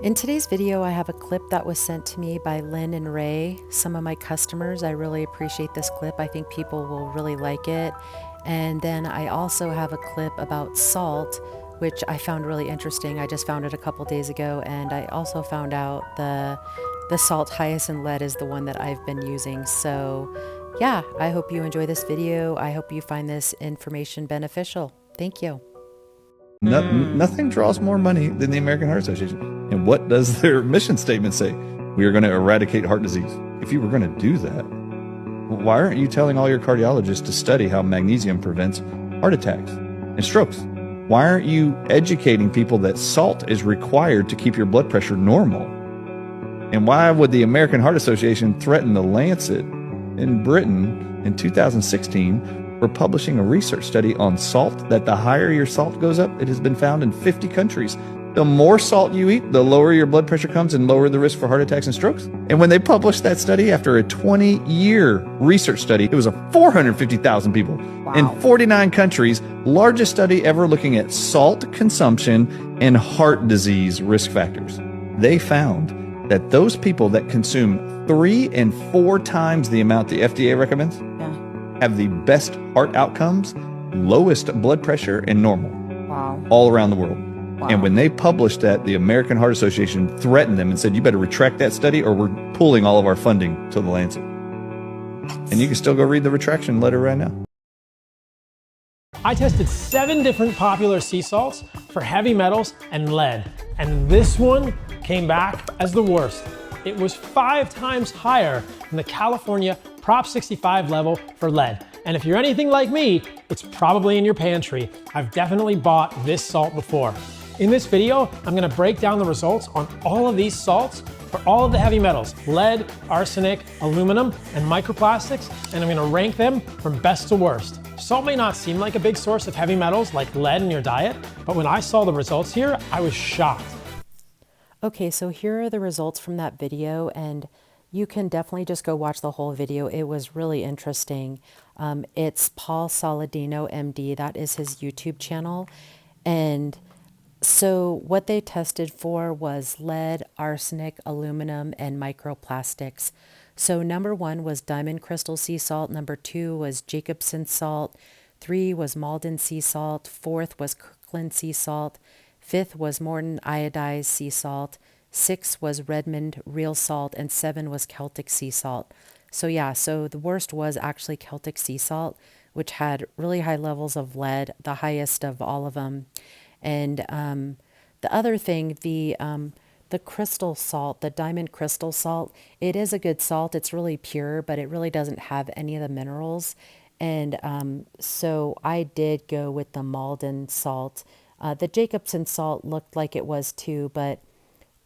In today's video, I have a clip that was sent to me by Lynn and Ray, some of my customers. I really appreciate this clip. I think people will really like it. And then I also have a clip about salt, which I found really interesting. I just found it a couple days ago, and I also found out the salt highest in lead is the one that I've been using. So yeah, I hope you enjoy this video. I hope you find this information beneficial. Thank you. Nothing draws more money than the American Heart Association. And what does their mission statement say? We are going to eradicate heart disease. If you were going to do that, why aren't you telling all your cardiologists to study how magnesium prevents heart attacks and strokes? Why aren't you educating people that salt is required to keep your blood pressure normal? And why would the American Heart Association threaten the Lancet in Britain in 2016 for publishing a research study on salt, that the higher your salt goes up, it has been found in 50 countries. The more salt you eat, the lower your blood pressure comes and lower the risk for heart attacks and strokes. And when they published that study after a 20-year research study, it was a 450,000 people in 49 countries, largest study ever looking at salt consumption and heart disease risk factors. They found that those people that consume 3 and 4 times the amount the FDA recommends have the best heart outcomes, lowest blood pressure, and normal all around the world. And when they published that, the American Heart Association threatened them and said, you better retract that study or we're pulling all of our funding to the Lancet. And you can still go read the retraction letter right now. I tested 7 different popular sea salts for heavy metals and lead, and this one came back as the worst. It was 5 times higher than the California Prop 65 level for lead. And if you're anything like me, it's probably in your pantry. I've definitely bought this salt before. In this video, I'm gonna break down the results on all of these salts for all of the heavy metals, lead, arsenic, aluminum, and microplastics, and I'm gonna rank them from best to worst. Salt may not seem like a big source of heavy metals like lead in your diet, but when I saw the results here, I was shocked. Okay, so here are the results from that video, and you can definitely just go watch the whole video. It was really interesting. It's Paul Saladino, MD. That is his YouTube channel. And so what they tested for was lead, arsenic, aluminum, and microplastics. So number 1 was Diamond Crystal Sea Salt. Number 2 was Jacobson Salt. 3 was Malden Sea Salt. 4th was Kirkland Sea Salt. 5th was Morton Iodized Sea Salt. 6 was Redmond Real Salt, and 7 was Celtic Sea Salt. So yeah, so the worst was actually Celtic Sea Salt, which had really high levels of lead, the highest of all of them. And the other thing, the crystal salt, the diamond crystal salt, it is a good salt. It's really pure, but it really doesn't have any of the minerals. And so I did go with the Malden salt. The Jacobson salt looked like it was too, but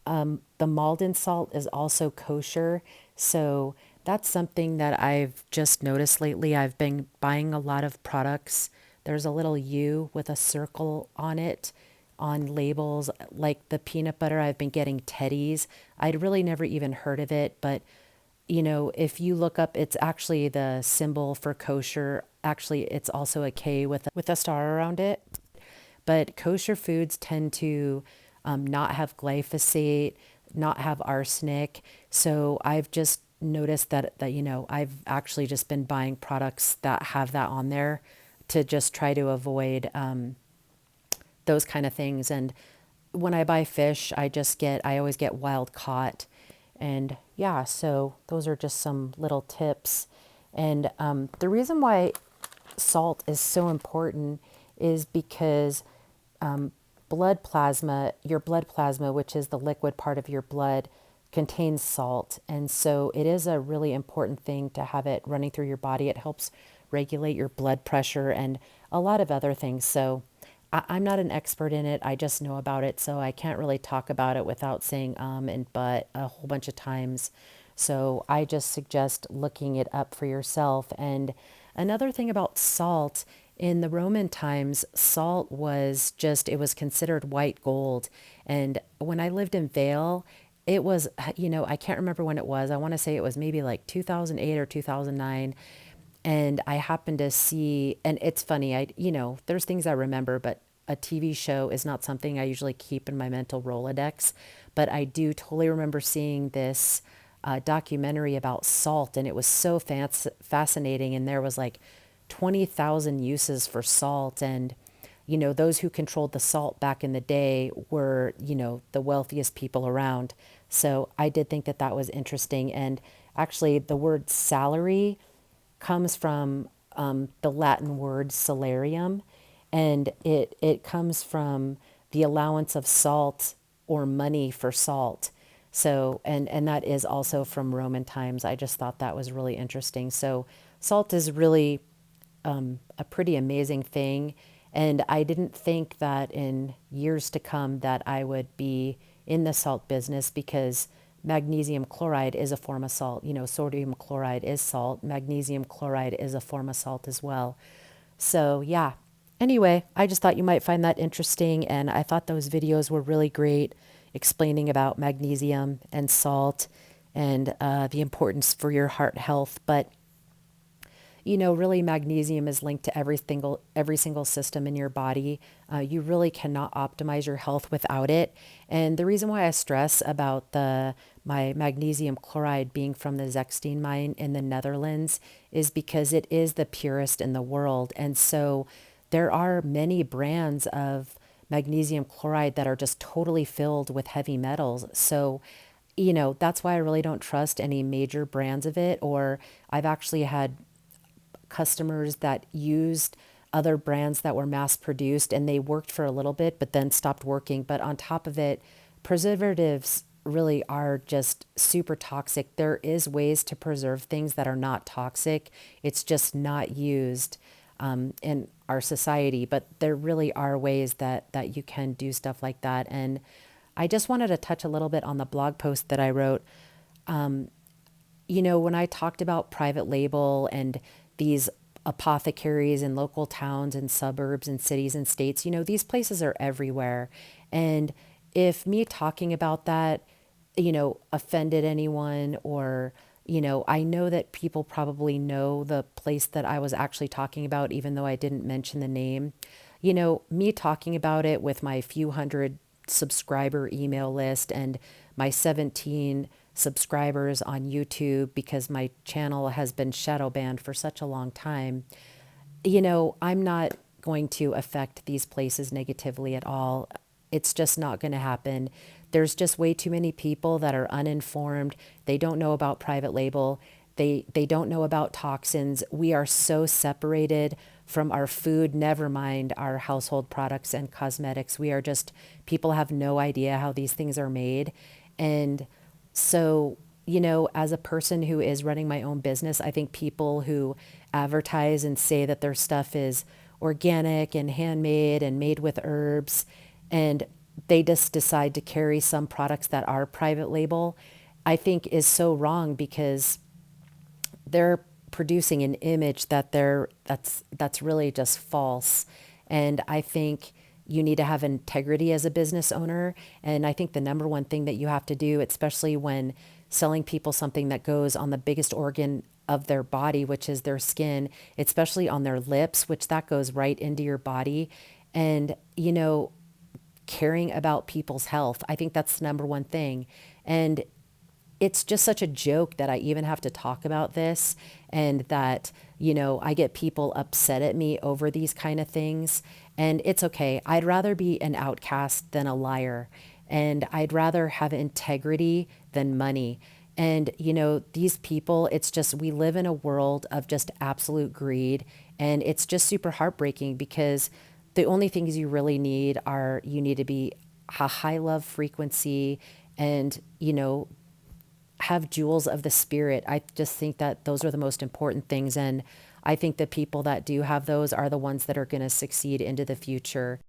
the Malden salt is also kosher. So that's something that I've just noticed lately. I've been buying a lot of products. There's a little U with a circle on it on labels, like the peanut butter. I've been getting Teddy's. I'd really never even heard of it, but you know, if you look up, it's actually the symbol for kosher. Actually, it's also a K with a star around it. But kosher foods tend to not have glyphosate, not have arsenic. So I've just noticed that you know, I've actually just been buying products that have that on there to just try to avoid those kind of things. And when I buy fish, I always get wild caught. And yeah, so those are just some little tips. And the reason why salt is so important is because blood plasma, your blood plasma, which is the liquid part of your blood, contains salt. And so it is a really important thing to have it running through your body. It helps regulate your blood pressure and a lot of other things. So I'm not an expert in it. I just know about it. So I can't really talk about it without saying and but a whole bunch of times. So I just suggest looking it up for yourself. And another thing about salt, in the Roman times, salt was it was considered white gold. And when I lived in Vail, it was, you know, I can't remember when it was. I want to say it was maybe like 2008 or 2009. And I happened to see, and it's funny, there's things I remember, but a TV show is not something I usually keep in my mental Rolodex. But I do totally remember seeing this documentary about salt, and it was so fascinating. And there was like 20,000 uses for salt. And, those who controlled the salt back in the day were, the wealthiest people around. So I did think that that was interesting. And actually, the word salary comes from the Latin word salarium, and it comes from the allowance of salt or money for salt. So, and that is also from Roman times. I just thought that was really interesting. So, salt is really a pretty amazing thing. And I didn't think that in years to come that I would be in the salt business, because magnesium chloride is a form of salt. Sodium chloride is salt. Magnesium chloride is a form of salt as well. So, yeah. Anyway, I just thought you might find that interesting. And I thought those videos were really great, explaining about magnesium and salt and the importance for your heart health. But really magnesium is linked to every single system in your body. You really cannot optimize your health without it. And the reason why I stress about my magnesium chloride being from the Zechstein mine in the Netherlands is because it is the purest in the world. And so there are many brands of magnesium chloride that are just totally filled with heavy metals. So that's why I really don't trust any major brands of it. Or I've actually had customers that used other brands that were mass produced, and they worked for a little bit but then stopped working. But on top of it, preservatives really are just super toxic. There is ways to preserve things that are not toxic. It's just not used in our society, but there really are ways that you can do stuff like that. And I just wanted to touch a little bit on the blog post that I wrote. When I talked about private label and these apothecaries in local towns and suburbs and cities and states, these places are everywhere. And if me talking about that, offended anyone, or, I know that people probably know the place that I was actually talking about, even though I didn't mention the name. Me talking about it with my few hundred subscriber email list and my 17 subscribers on YouTube, because my channel has been shadow banned for such a long time, I'm not going to affect these places negatively at all. It's just not going to happen. There's just way too many people that are uninformed. They don't know about private label. They don't know about toxins. We are so separated from our food, never mind our household products and cosmetics. People have no idea how these things are made. And so, as a person who is running my own business, I think people who advertise and say that their stuff is organic and handmade and made with herbs, and they just decide to carry some products that are private label, I think is so wrong, because they're producing an image that's really just false. And I think you need to have integrity as a business owner. And I think the number one thing that you have to do, especially when selling people something that goes on the biggest organ of their body, which is their skin, especially on their lips, which that goes right into your body. And, caring about people's health, I think that's the number one thing. And it's just such a joke that I even have to talk about this, and that, I get people upset at me over these kind of things. And it's okay. I'd rather be an outcast than a liar. And I'd rather have integrity than money. And, these people, it's just, we live in a world of just absolute greed. And it's just super heartbreaking, because the only things you really need you need to be a high love frequency and, have jewels of the spirit. I just think that those are the most important things. And I think the people that do have those are the ones that are going to succeed into the future.